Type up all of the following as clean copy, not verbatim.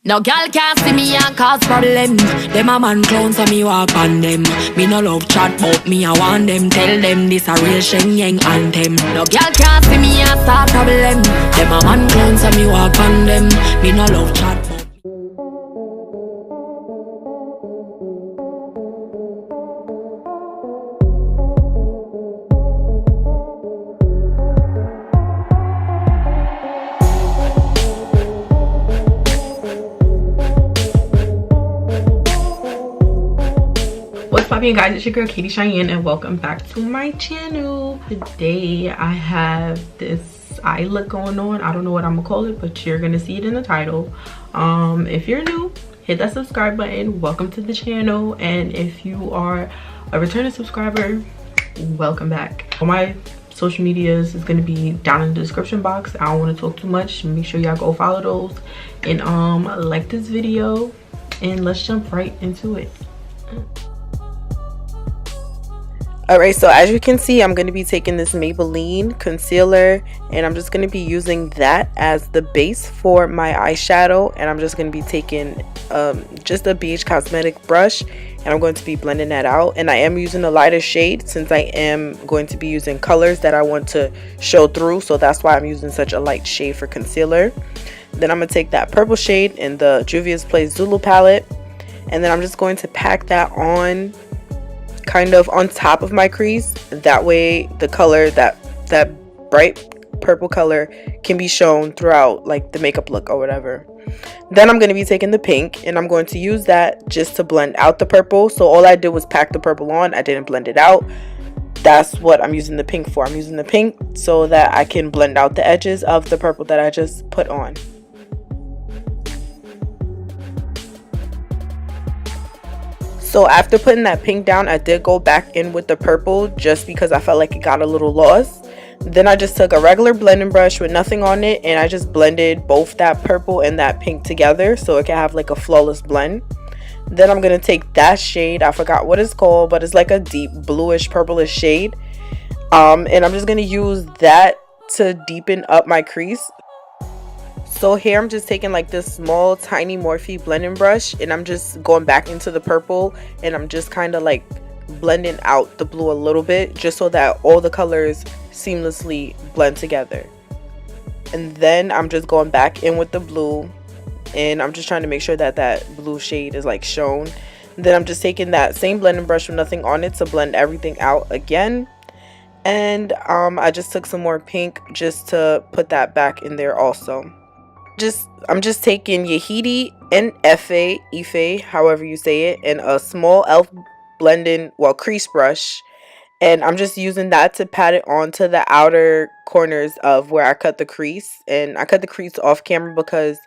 No girl can't see me and cause problem. Them a man clown so me walk on them. Me no love chat but me I want them. Tell them this a real Shen Yang anthem. No girl can't see me and start problem. Them a man clown so me walk on them. Me no love chat but What's poppin', guys? It's your girl Kadi Shyan and welcome back to my channel. Today I have this eye look going on. I don't know what I'm gonna call it, but you're gonna see it in the title. If you're new, hit that subscribe button. Welcome to the channel. And if you are a returning subscriber, welcome back. All my social medias is gonna be down in the description box. I don't want to talk too much. Make sure y'all go follow those and like this video, and let's jump right into it. Alright, so as you can see, I'm going to be taking this Maybelline concealer and I'm just going to be using that as the base for my eyeshadow, and I'm just going to be taking just a beige cosmetic brush and I'm going to be blending that out. And I am using a lighter shade since I am going to be using colors that I want to show through, so that's why I'm using such a light shade for concealer. Then I'm going to take that purple shade in the Juvia's Place Zulu palette, and then I'm just going to pack that on kind of on top of my crease. That way the color, that bright purple color, can be shown throughout like the makeup look or whatever. Then I'm going to be taking the pink and I'm going to use that just to blend out the purple. So all I did was pack the purple on, I didn't blend it out. That's what I'm using the pink for. I'm using the pink so that I can blend out the edges of the purple that I just put on. So after putting that pink down, I did go back in with the purple just because I felt like it got a little lost. Then I just took a regular blending brush with nothing on it and I just blended both that purple and that pink together so it can have like a flawless blend. Then I'm going to take that shade, I forgot what it's called, but it's like a deep bluish purplish shade. And I'm just going to use that to deepen up my crease. So here I'm just taking like this small tiny Morphe blending brush and I'm just going back into the purple and I'm just kind of like blending out the blue a little bit just so that all the colors seamlessly blend together. And then I'm just going back in with the blue and I'm just trying to make sure that that blue shade is like shown. Then I'm just taking that same blending brush with nothing on it to blend everything out again. And I just took some more pink just to put that back in there also. I'm just taking Yejide and Ife, however you say it, and a small elf blending, well, crease brush, and I'm just using that to pat it onto the outer corners of where I cut the crease. And I cut the crease off camera because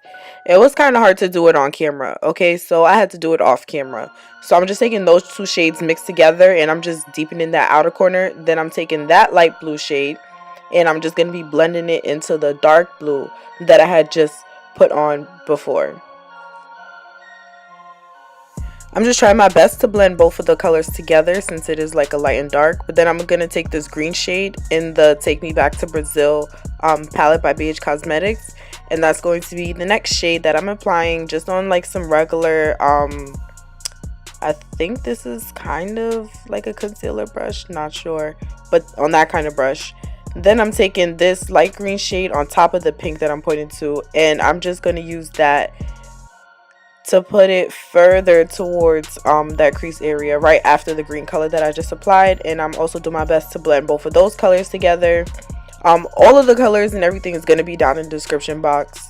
it was kind of hard to do it on camera. Okay, so I had to do it off camera. So I'm just taking those two shades mixed together and I'm just deepening that outer corner. Then I'm taking that light blue shade and I'm just going to be blending it into the dark blue that I had just put on before. I'm just trying my best to blend both of the colors together since it is like a light and dark. But then I'm going to take this green shade in the Take Me Back to Brazil palette by Beige Cosmetics, and that's going to be the next shade that I'm applying just on like some regular I think this is kind of like a concealer brush, not sure, but on that kind of brush. Then I'm taking this light green shade on top of the pink that I'm pointing to, and I'm just going to use that to put it further towards that crease area right after the green color that I just applied. And I'm also doing my best to blend both of those colors together. All of the colors and everything is going to be down in the description box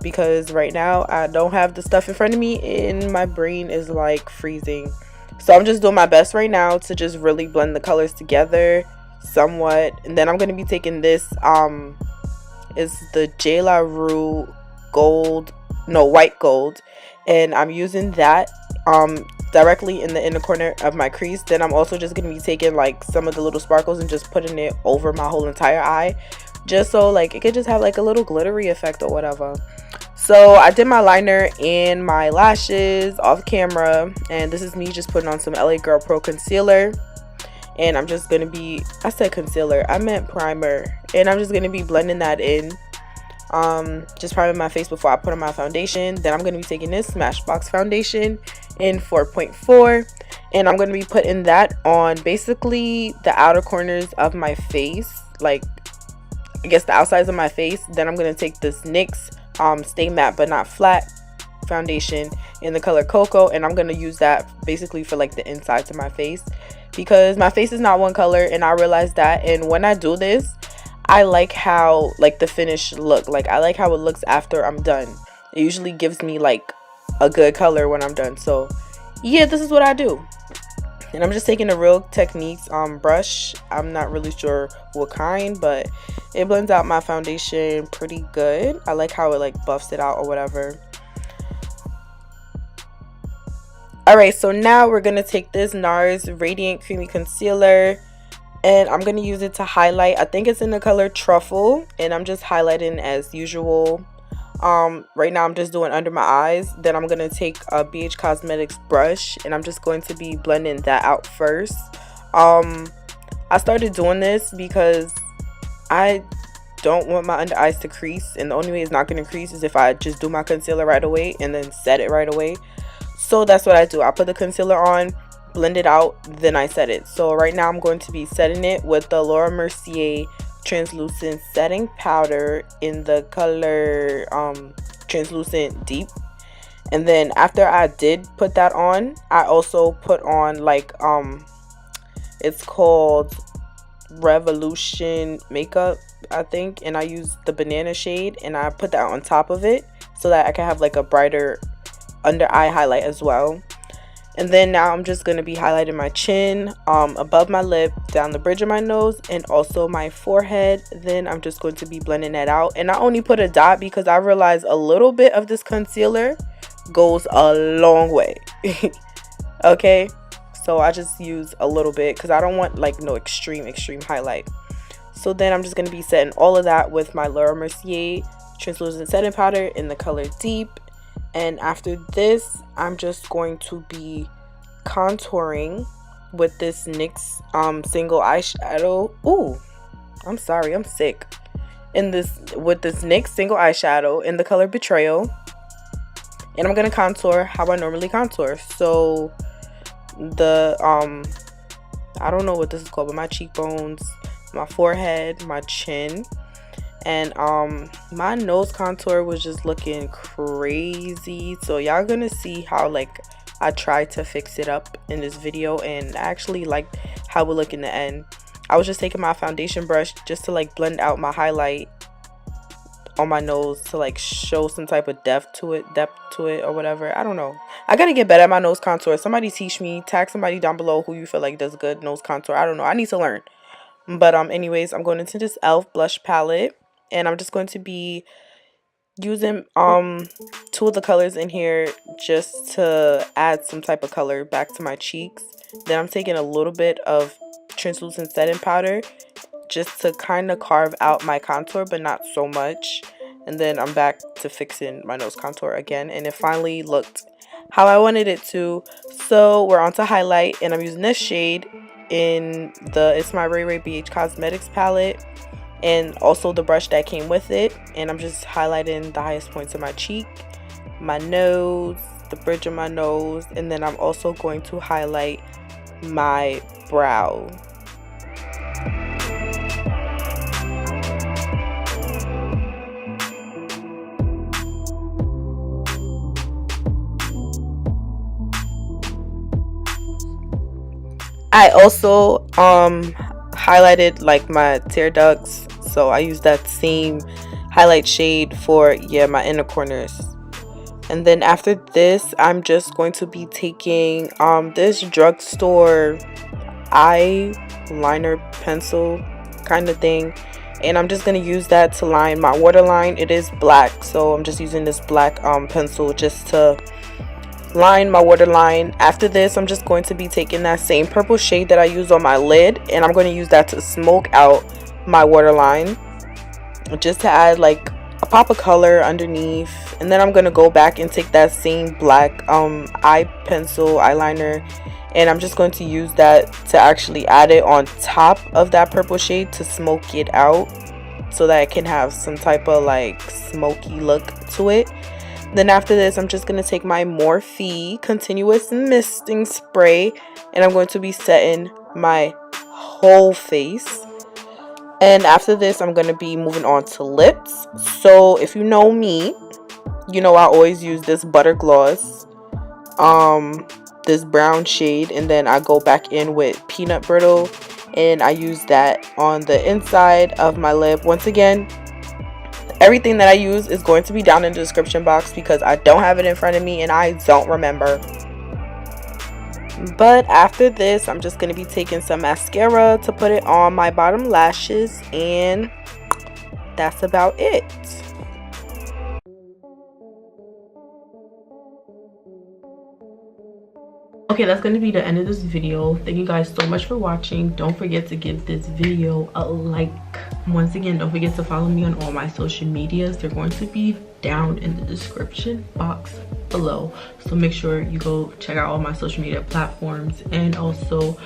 because right now I don't have the stuff in front of me and my brain is like freezing. So I'm just doing my best right now to just really blend the colors together somewhat. And then I'm going to be taking this is the J La Rue white gold, and I'm using that directly in the inner corner of my crease. Then I'm also just going to be taking like some of the little sparkles and just putting it over my whole entire eye just so like it could just have like a little glittery effect or whatever. So I did my liner and my lashes off camera, and this is me just putting on some LA Girl Pro concealer. And I'm just going to be, I said concealer, I meant primer. And I'm just going to be blending that in just priming my face before I put on my foundation. Then I'm going to be taking this Smashbox foundation in 4.4, and I'm going to be putting that on basically the outer corners of my face, like I guess the outsides of my face. Then I'm going to take this NYX Stay Matte But Not Flat foundation in the color Cocoa, and I'm going to use that basically for like the insides of my face, because my face is not one color, and I realized that. And when I do this, I like how like the finished look, like I like how it looks after I'm done. It usually gives me like a good color when I'm done. So yeah, this is what I do. And I'm just taking a Real Techniques brush. I'm not really sure what kind, but it blends out my foundation pretty good. I like how it like buffs it out or whatever. Alright, so now we're going to take this Nars Radiant Creamy Concealer, and I'm going to use it to highlight. I think it's in the color Truffle, and I'm just highlighting as usual. Right now I'm just doing under my eyes. Then I'm going to take a BH Cosmetics brush, and I'm just going to be blending that out first. I started doing this because I don't want my under eyes to crease, and the only way it's not going to crease is if I just do my concealer right away and then set it right away. So that's what I do. I put the concealer on, blend it out, then I set it. So right now I'm going to be setting it with the Laura Mercier translucent setting powder in the color translucent deep. And then after I did put that on, I also put on like it's called Revolution Makeup, I think, and I used the banana shade, and I put that on top of it so that I can have like a brighter under eye highlight as well. And then now I'm just going to be highlighting my chin, above my lip, down the bridge of my nose, and also my forehead. Then I'm just going to be blending that out. And I only put a dot because I realized a little bit of this concealer goes a long way. Okay, so I just use a little bit because I don't want like no extreme highlight. So then I'm just going to be setting all of that with my Laura Mercier translucent setting powder in the color Deep. And after this, I'm just going to be contouring with this NYX single eyeshadow. Ooh, I'm sorry, I'm sick. With this NYX single eyeshadow in the color Betrayal. And I'm gonna contour how I normally contour. So the I don't know what this is called, but my cheekbones, my forehead, my chin. And my nose contour was just looking crazy, so y'all gonna see how like I tried to fix it up in this video, and I actually liked how it looked in the end. I was just taking my foundation brush just to like blend out my highlight on my nose to like show some type of depth to it or whatever. I don't know, I gotta get better at my nose contour. Somebody teach me, tag somebody down below who you feel like does good nose contour. I don't know, I need to learn. But anyways, I'm going into this e.l.f. blush palette. And I'm just going to be using two of the colors in here just to add some type of color back to my cheeks. Then I'm taking a little bit of translucent setting powder just to kind of carve out my contour, but not so much. And then I'm back to fixing my nose contour again, and it finally looked how I wanted it to. So we're on to highlight, and I'm using this shade in it's MyRayeRaye BH Cosmetics palette, and also the brush that came with it. And I'm just highlighting the highest points of my cheek, my nose, the bridge of my nose, and then I'm also going to highlight my brow. I also highlighted like my tear ducts, so I used that same highlight shade for my inner corners. And then after this, I'm just going to be taking this drugstore eyeliner pencil kind of thing, and I'm just going to use that to line my waterline. It is black, so I'm just using this black pencil just to line my waterline. After this, I'm just going to be taking that same purple shade that I used on my lid, and I'm going to use that to smoke out my waterline, just to add like a pop of color underneath. And then I'm going to go back and take that same black eye pencil eyeliner, and I'm just going to use that to actually add it on top of that purple shade to smoke it out, so that it can have some type of like smoky look to it. Then after this, I'm just going to take my Morphe Continuous Misting Spray, and I'm going to be setting my whole face. And after this, I'm going to be moving on to lips. So if you know me, you know I always use this butter gloss, this brown shade, and then I go back in with peanut brittle, and I use that on the inside of my lip. Once again, everything that I use is going to be down in the description box because I don't have it in front of me and I don't remember. But after this, I'm just going to be taking some mascara to put it on my bottom lashes, and that's about it. Okay, that's going to be the end of this video. Thank you guys so much for watching. Don't forget to give this video a like. Once again, don't forget to follow me on all my social medias. They're going to be down in the description box below. So make sure you go check out all my social media platforms. And also,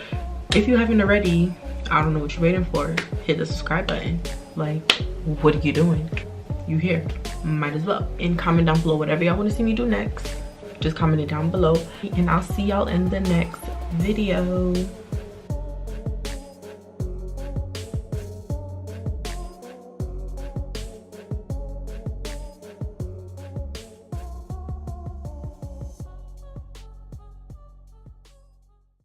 if you haven't already, I don't know what you're waiting for. Hit the subscribe button. Like, what are you doing? You here. Might as well. And comment down below whatever y'all want to see me do next. Just comment it down below, and I'll see y'all in the next video.